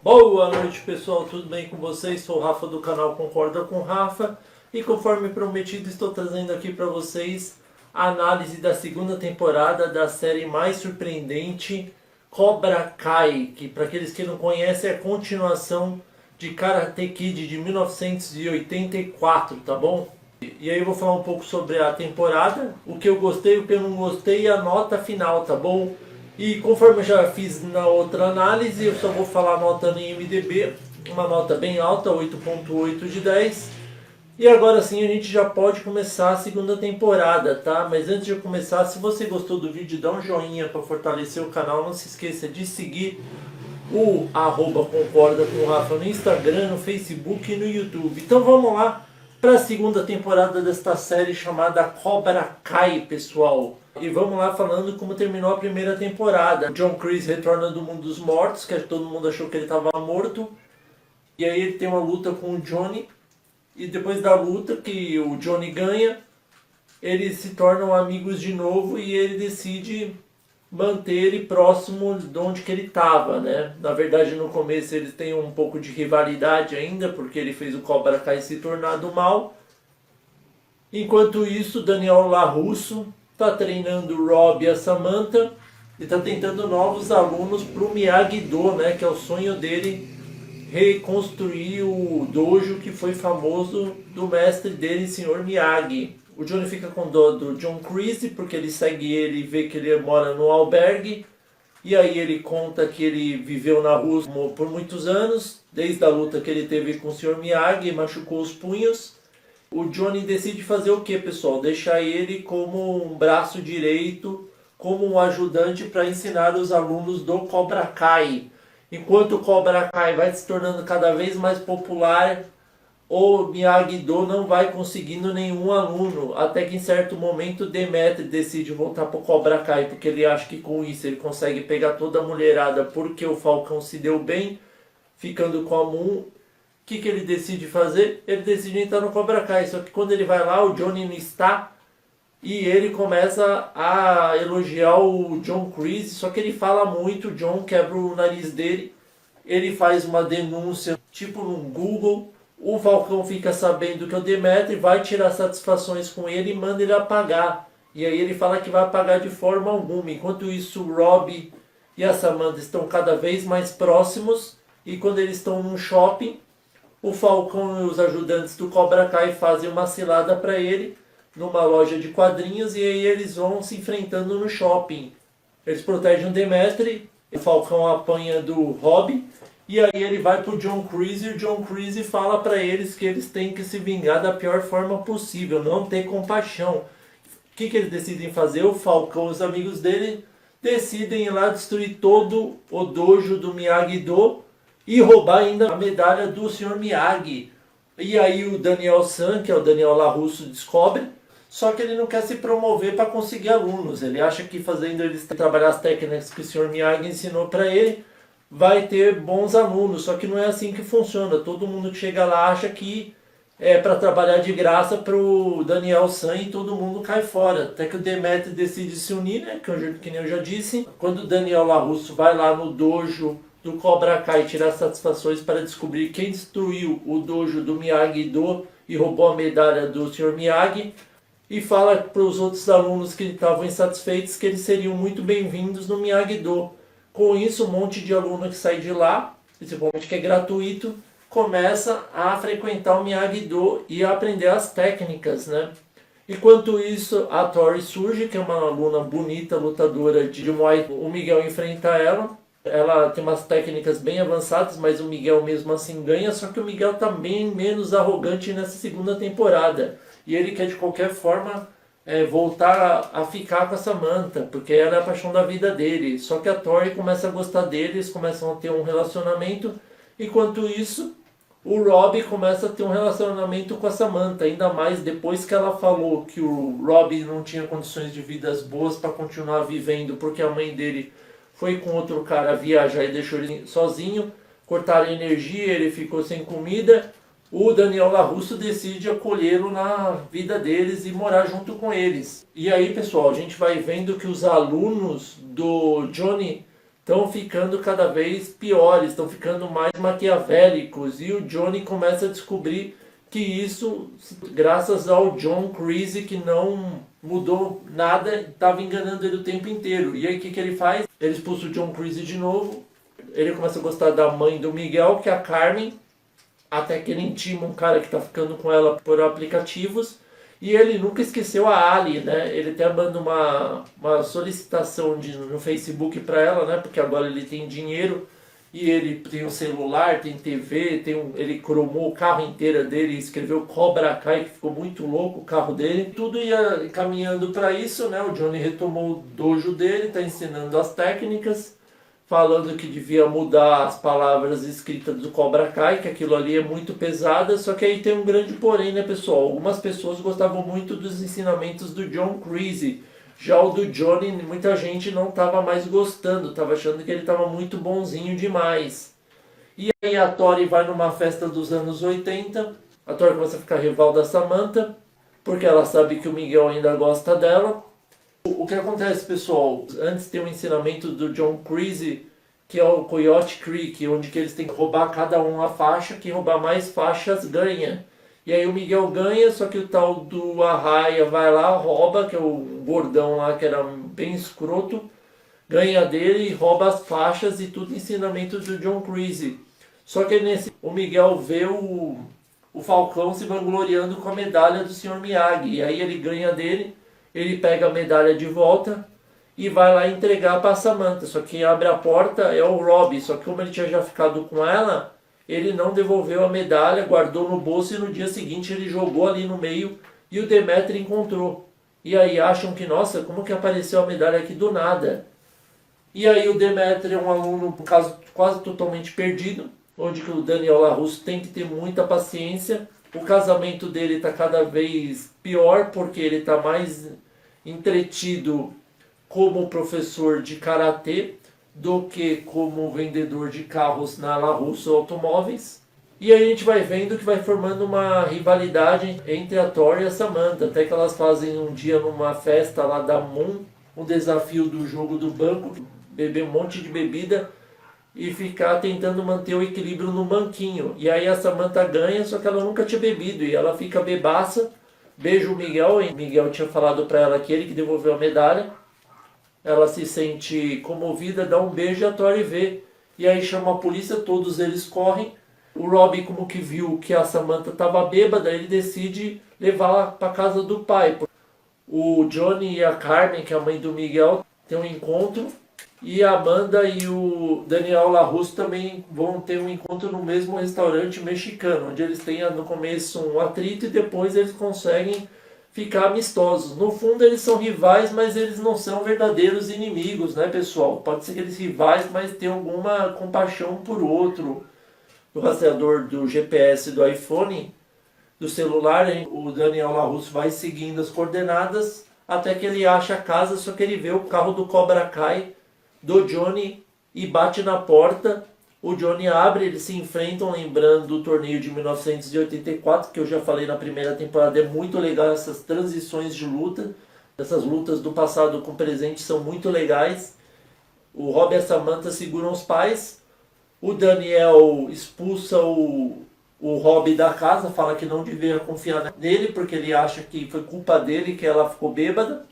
Boa noite, pessoal, tudo bem com vocês? Sou o Rafa do canal Concorda com Rafa e conforme prometido estou trazendo aqui para vocês a análise da segunda temporada da série mais surpreendente Cobra Kai, que para aqueles que não conhecem é a continuação de Karate Kid de 1984, tá bom? E aí eu vou falar um pouco sobre a temporada, o que eu gostei, o que eu não gostei e a nota final, tá bom? E conforme eu já fiz na outra análise, eu só vou falar a nota no IMDb, uma nota bem alta, 8.8 de 10. E agora sim a gente já pode começar a segunda temporada, tá? Mas antes de eu começar, se você gostou do vídeo, dá um joinha para fortalecer o canal. Não se esqueça de seguir o @concorda com o Rafa no Instagram, no Facebook e no YouTube. Então vamos lá para a segunda temporada desta série chamada Cobra Kai, pessoal. E vamos lá falando como terminou a primeira temporada. John Kreese retorna do mundo dos mortos, que todo mundo achou que ele estava morto. E aí ele tem uma luta com o Johnny. E depois da luta, que o Johnny ganha, eles se tornam amigos de novo e ele decide manter ele próximo de onde que ele estava, né? Na verdade, no começo eles têm um pouco de rivalidade ainda, porque ele fez o Cobra Kai se tornar do mal. Enquanto isso, Daniel LaRusso está treinando o Rob e a Samantha e está tentando novos alunos para o Miyagi-Do, né? Que é o sonho dele, reconstruir o dojo que foi famoso do mestre dele, Sr. Miyagi. O Johnny fica com dó do John Kreese porque ele segue ele e vê que ele mora no albergue. E aí ele conta que ele viveu na Rússia por muitos anos, desde a luta que ele teve com o Sr. Miyagi, machucou os punhos. O Johnny decide fazer o que, pessoal? Deixar ele como um braço direito, como um ajudante para ensinar os alunos do Cobra Kai. Enquanto o Cobra Kai vai se tornando cada vez mais popular, o Miyagi-Do não vai conseguindo nenhum aluno, até que em certo momento Demetri decide voltar para o Cobra Kai, porque ele acha que com isso ele consegue pegar toda a mulherada, porque o Falcão se deu bem, ficando com a Moon. O que ele decide fazer? Ele decide entrar no Cobra Kai, só que quando ele vai lá, o Johnny não está, e ele começa a elogiar o John Kreese, só que ele fala muito, o John quebra o nariz dele, ele faz uma denúncia, tipo no Google. O Falcão fica sabendo que o Demetri vai tirar satisfações com ele e manda ele apagar. E aí ele fala que vai apagar de forma alguma. Enquanto isso, o Rob e a Samantha estão cada vez mais próximos. E quando eles estão num shopping, o Falcão e os ajudantes do Cobra Kai fazem uma cilada para ele numa loja de quadrinhos. E aí eles vão se enfrentando no shopping. Eles protegem o Demetri, o Falcão apanha do Rob. E aí ele vai pro John Kreese e o John Kreese fala para eles que eles têm que se vingar da pior forma possível, não ter compaixão. O que eles decidem fazer? O Falcão e os amigos dele decidem ir lá destruir todo o dojo do Miyagi-Do e roubar ainda a medalha do Sr. Miyagi. E aí o Daniel San, que é o Daniel LaRusso, descobre, só que ele não quer se promover para conseguir alunos. Ele acha que fazendo eles trabalhar as técnicas que o Sr. Miyagi ensinou para ele, vai ter bons alunos, só que não é assim que funciona. Todo mundo que chega lá acha que é para trabalhar de graça para o Daniel San e todo mundo cai fora. Até que o Demetri decide se unir, né? Que nem eu já disse. Quando o Daniel LaRusso vai lá no dojo do Cobra Kai tirar satisfações para descobrir quem destruiu o dojo do Miyagi-Do e roubou a medalha do Sr. Miyagi, e fala para os outros alunos que estavam insatisfeitos que eles seriam muito bem-vindos no Miyagi-Do. Com isso, um monte de aluno que sai de lá, principalmente que é gratuito, começa a frequentar o Miyagi-Do e a aprender as técnicas, né? Enquanto isso, a Tori surge, que é uma aluna bonita, lutadora de Muay Thai. O Miguel enfrenta ela. Ela tem umas técnicas bem avançadas, mas o Miguel mesmo assim ganha, só que o Miguel tá bem menos arrogante nessa segunda temporada. E ele quer de qualquer forma voltar a ficar com a Samantha, porque ela é a paixão da vida dele. Só que a Tori começa a gostar deles, começam a ter um relacionamento. Enquanto isso, o Rob começa a ter um relacionamento com a Samantha, ainda mais depois que ela falou que o Rob não tinha condições de vidas boas para continuar vivendo, porque a mãe dele foi com outro cara viajar e deixou ele sozinho, cortaram a energia, ele ficou sem comida. O Daniel LaRusso decide acolhê-lo na vida deles e morar junto com eles. E aí, pessoal, a gente vai vendo que os alunos do Johnny estão ficando cada vez piores, estão ficando mais maquiavélicos. E o Johnny começa a descobrir que isso, graças ao John Creasy, que não mudou nada, estava enganando ele o tempo inteiro. E aí o que ele faz? Ele expulsa o John Creasy de novo. Ele começa a gostar da mãe do Miguel, que é a Carmen, até que ele intima um cara que está ficando com ela por aplicativos. E ele nunca esqueceu a Ali, né? Ele até manda uma solicitação no Facebook para ela, né? Porque agora ele tem dinheiro e ele tem um celular, tem TV, ele cromou o carro inteiro dele e escreveu Cobra Kai, que ficou muito louco o carro dele. Tudo ia caminhando para isso, né? O Johnny retomou o dojo dele, está ensinando as técnicas, falando que devia mudar as palavras escritas do Cobra Kai, que aquilo ali é muito pesada, só que aí tem um grande porém, né, pessoal? Algumas pessoas gostavam muito dos ensinamentos do John Creasy, já o do Johnny, muita gente não estava mais gostando, estava achando que ele estava muito bonzinho demais. E aí a Tori vai numa festa dos anos 80, a Tori começa a ficar rival da Samantha, porque ela sabe que o Miguel ainda gosta dela. O que acontece, pessoal? Antes tem um ensinamento do John Creasy, que é o Coyote Creek, onde que eles têm que roubar cada um a faixa, quem roubar mais faixas ganha. E aí o Miguel ganha, só que o tal do Arraia vai lá, rouba, que é o gordão lá, que era bem escroto, ganha dele e rouba as faixas e tudo ensinamento do John Creasy. Só que o Miguel vê o Falcão se vangloriando com a medalha do Sr. Miyagi, e aí ele ganha dele. Ele pega a medalha de volta e vai lá entregar para a Samantha. Só que quem abre a porta é o Robbie. Só que como ele tinha já ficado com ela, ele não devolveu a medalha, guardou no bolso e no dia seguinte ele jogou ali no meio e o Demetri encontrou. E aí acham que, nossa, como que apareceu a medalha aqui do nada? E aí o Demetri é um aluno, por caso, quase totalmente perdido, onde que o Daniel LaRusso tem que ter muita paciência. O casamento dele está cada vez pior, porque ele está mais entretido como professor de karatê do que como vendedor de carros na LaRusso Automóveis. E aí a gente vai vendo que vai formando uma rivalidade entre a Tori e a Samantha, até que elas fazem um dia numa festa lá da Moon, um desafio do jogo do banco, beber um monte de bebida e ficar tentando manter o equilíbrio no banquinho. E aí a Samantha ganha, só que ela nunca tinha bebido e ela fica bebaça, beija o Miguel, e Miguel tinha falado para ela que ele que devolveu a medalha. Ela se sente comovida, dá um beijo e a Tori vê. E aí chama a polícia, todos eles correm. O Robbie, como que viu que a Samantha estava bêbada, ele decide levá-la para casa do pai. O Johnny e a Carmen, que é a mãe do Miguel, tem um encontro. E a Amanda e o Daniel LaRusso também vão ter um encontro no mesmo restaurante mexicano, onde eles têm no começo um atrito e depois eles conseguem ficar amistosos. No fundo eles são rivais, mas eles não são verdadeiros inimigos, né, pessoal? Pode ser que eles rivais, mas tem alguma compaixão por outro. O rastreador do GPS do iPhone, do celular, o Daniel LaRusso vai seguindo as coordenadas até que ele acha a casa, só que ele vê o carro do Cobra Kai do Johnny e bate na porta. O Johnny abre, eles se enfrentam, lembrando do torneio de 1984, que eu já falei na primeira temporada. É muito legal essas transições de luta, essas lutas do passado com o presente são muito legais. O Rob e a Samantha seguram os pais, o Daniel expulsa o Rob da casa, fala que não devia confiar nele porque ele acha que foi culpa dele que ela ficou bêbada.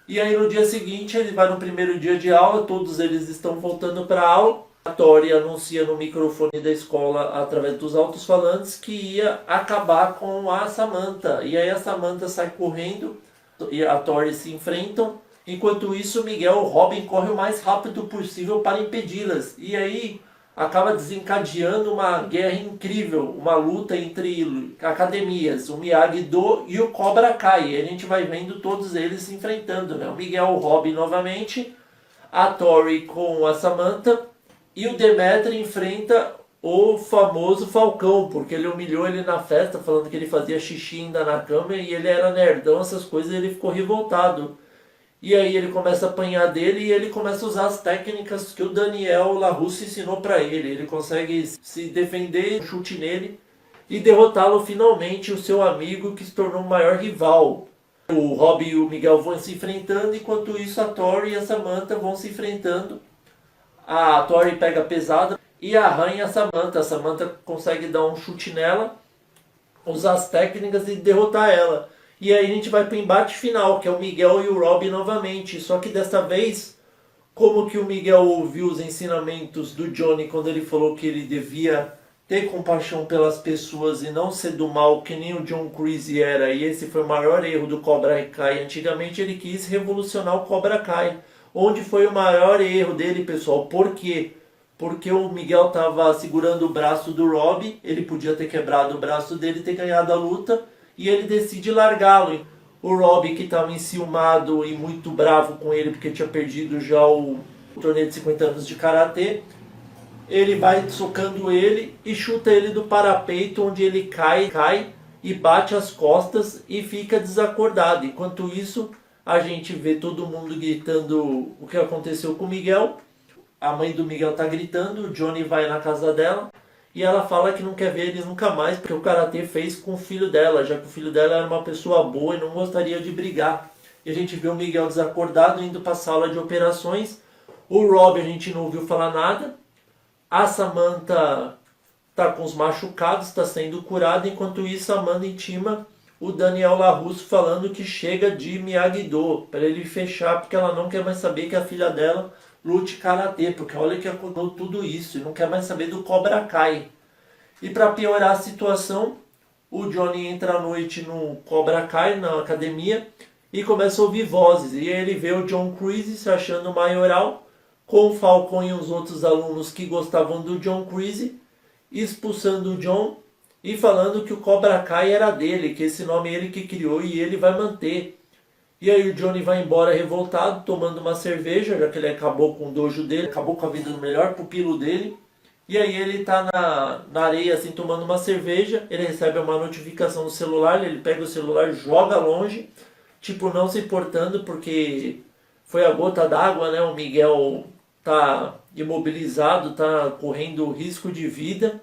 E aí no dia seguinte ele vai no primeiro dia de aula, todos eles estão voltando para a aula. A Tori anuncia no microfone da escola, através dos alto-falantes, que ia acabar com a Samantha. E aí a Samantha sai correndo e a Tori se enfrentam. Enquanto isso, Miguel e o Robin correm o mais rápido possível para impedi-las. E aí acaba desencadeando uma guerra incrível, uma luta entre academias, o Miyagi-Do e o Cobra Kai. E a gente vai vendo todos eles se enfrentando, né? O Miguel e o Robin novamente, a Tori com a Samantha, e o Demetri enfrenta o famoso Falcão, porque ele humilhou ele na festa, falando que ele fazia xixi ainda na cama e ele era nerdão, essas coisas, e ele ficou revoltado. E aí ele começa a apanhar dele e ele começa a usar as técnicas que o Daniel LaRusso ensinou para ele. Ele consegue se defender, um chute nele e derrotá-lo finalmente, o seu amigo que se tornou o maior rival. O Rob e o Miguel vão se enfrentando, enquanto isso a Tori e a Samantha vão se enfrentando a Tori pega pesada e arranha a Samantha. A Samantha consegue dar um chute nela, usar as técnicas e derrotar ela. E aí a gente vai para o embate final, que é o Miguel e o Rob novamente. Só que dessa vez, como que o Miguel ouviu os ensinamentos do Johnny quando ele falou que ele devia ter compaixão pelas pessoas e não ser do mal, que nem o John Kreese era, e esse foi o maior erro do Cobra Kai. Antigamente ele quis revolucionar o Cobra Kai. Onde foi o maior erro dele, pessoal? Por quê? Porque o Miguel estava segurando o braço do Rob, ele podia ter quebrado o braço dele e ter ganhado a luta, e ele decide largá-lo. O Rob, que estava enciumado e muito bravo com ele, porque tinha perdido já o torneio de 50 anos de Karatê, ele vai socando ele e chuta ele do parapeito, onde ele cai e bate as costas e fica desacordado. Enquanto isso, a gente vê todo mundo gritando o que aconteceu com o Miguel. A mãe do Miguel tá gritando, o Johnny vai na casa dela e ela fala que não quer ver ele nunca mais, porque o Karatê fez com o filho dela, já que o filho dela era uma pessoa boa e não gostaria de brigar. E a gente vê o Miguel desacordado indo para a sala de operações. O Rob a gente não ouviu falar nada. A Samantha tá com os machucados, está sendo curada. Enquanto isso, a Amanda intima o Daniel LaRusso falando que chega de Miyagi-Do, para ele fechar, porque ela não quer mais saber que a filha dela lute Karatê, porque olha que aconteceu tudo isso, e não quer mais saber do Cobra Kai. E para piorar a situação, o Johnny entra à noite no Cobra Kai, na academia, e começa a ouvir vozes. E aí ele vê o John Kreese se achando maioral, com o Falcão e os outros alunos que gostavam do John Kreese, expulsando o John e falando que o Cobra Kai era dele, que esse nome é ele que criou e ele vai manter. E aí o Johnny vai embora revoltado, tomando uma cerveja, já que ele acabou com o dojo dele, acabou com a vida do melhor pupilo dele. E aí ele tá na areia assim, tomando uma cerveja, ele recebe uma notificação no celular, ele pega o celular, joga longe, tipo não se importando, porque foi a gota d'água, né? O Miguel tá imobilizado, tá correndo risco de vida,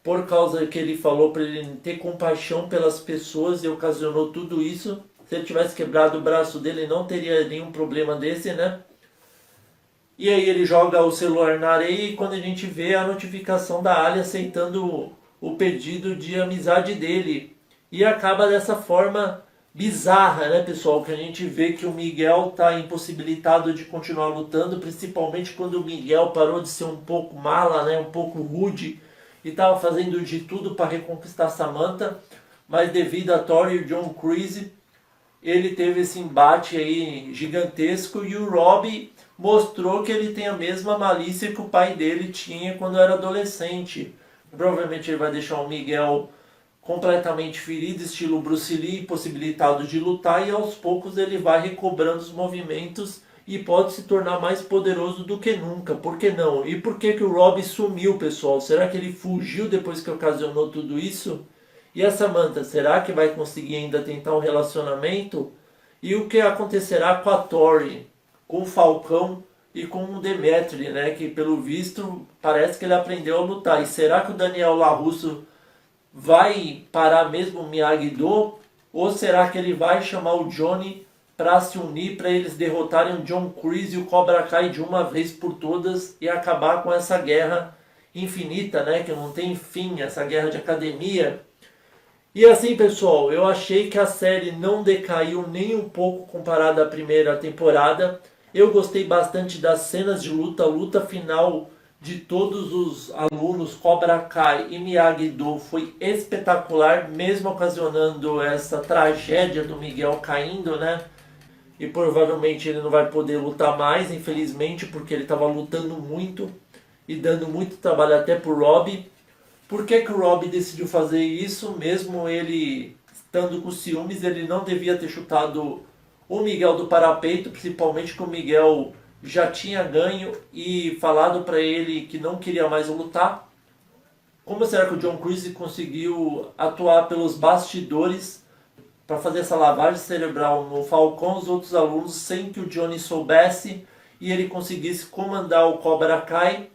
por causa que ele falou para ele ter compaixão pelas pessoas e ocasionou tudo isso. Se ele tivesse quebrado o braço dele, não teria nenhum problema desse, né? E aí ele joga o celular na areia e quando a gente vê a notificação da Ali aceitando o pedido de amizade dele. E acaba dessa forma bizarra, né, pessoal? Que a gente vê que o Miguel está impossibilitado de continuar lutando, principalmente quando o Miguel parou de ser um pouco mala, né, um pouco rude, e estava fazendo de tudo para reconquistar Samantha, mas devido a Tori e o John Kreese, ele teve esse embate aí gigantesco e o Rob mostrou que ele tem a mesma malícia que o pai dele tinha quando era adolescente. Provavelmente ele vai deixar o Miguel completamente ferido, estilo Bruce Lee, impossibilitado de lutar, e aos poucos ele vai recobrando os movimentos e pode se tornar mais poderoso do que nunca. Por que não? E por que que o Rob sumiu, pessoal? Será que ele fugiu depois que ocasionou tudo isso? E a Samantha, será que vai conseguir ainda tentar um relacionamento? E o que acontecerá com a Tori, com o Falcão e com o Demetri, né? Que pelo visto parece que ele aprendeu a lutar. E será que o Daniel LaRusso vai parar mesmo o Miyagi-Do? Ou será que ele vai chamar o Johnny para se unir, para eles derrotarem o John Kreese e o Cobra Kai de uma vez por todas e acabar com essa guerra infinita, né? Que não tem fim, essa guerra de academia. E assim, pessoal, eu achei que a série não decaiu nem um pouco comparada à primeira temporada. Eu gostei bastante das cenas de luta, a luta final de todos os alunos Cobra Kai e Miyagi-Do foi espetacular, mesmo ocasionando essa tragédia do Miguel caindo, né? E provavelmente ele não vai poder lutar mais, infelizmente, porque ele estava lutando muito e dando muito trabalho até pro Rob. Por que que o Rob decidiu fazer isso? Mesmo ele estando com ciúmes, ele não devia ter chutado o Miguel do parapeito, principalmente que o Miguel já tinha ganho e falado para ele que não queria mais lutar. Como será que o John Kreese conseguiu atuar pelos bastidores para fazer essa lavagem cerebral no Falcão, os outros alunos, sem que o Johnny soubesse e ele conseguisse comandar o Cobra Kai?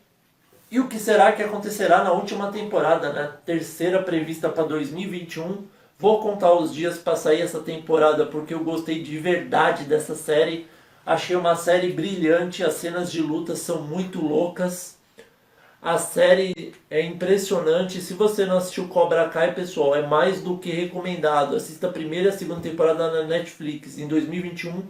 E o que será que acontecerá na última temporada, né? Terceira prevista para 2021. Vou contar os dias para sair essa temporada porque eu gostei de verdade dessa série. Achei uma série brilhante, as cenas de luta são muito loucas. A série é impressionante. Se você não assistiu Cobra Kai, pessoal, é mais do que recomendado. Assista a primeira e a segunda temporada na Netflix em 2021.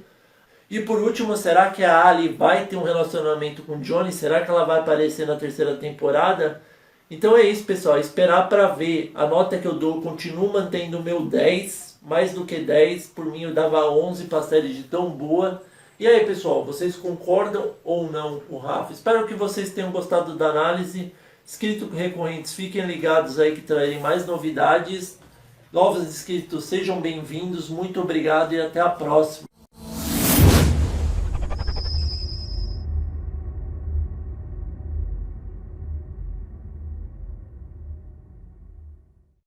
E por último, será que a Ali vai ter um relacionamento com o Johnny? Será que ela vai aparecer na terceira temporada? Então é isso, pessoal. Esperar para ver. A nota que eu dou, continuo mantendo o meu 10, mais do que 10. Por mim eu dava 11 para a série de tão boa. E aí, pessoal, vocês concordam ou não com o Rafa? Espero que vocês tenham gostado da análise. Inscritos recorrentes, fiquem ligados aí que trarei mais novidades. Novos inscritos, sejam bem-vindos. Muito obrigado e até a próxima.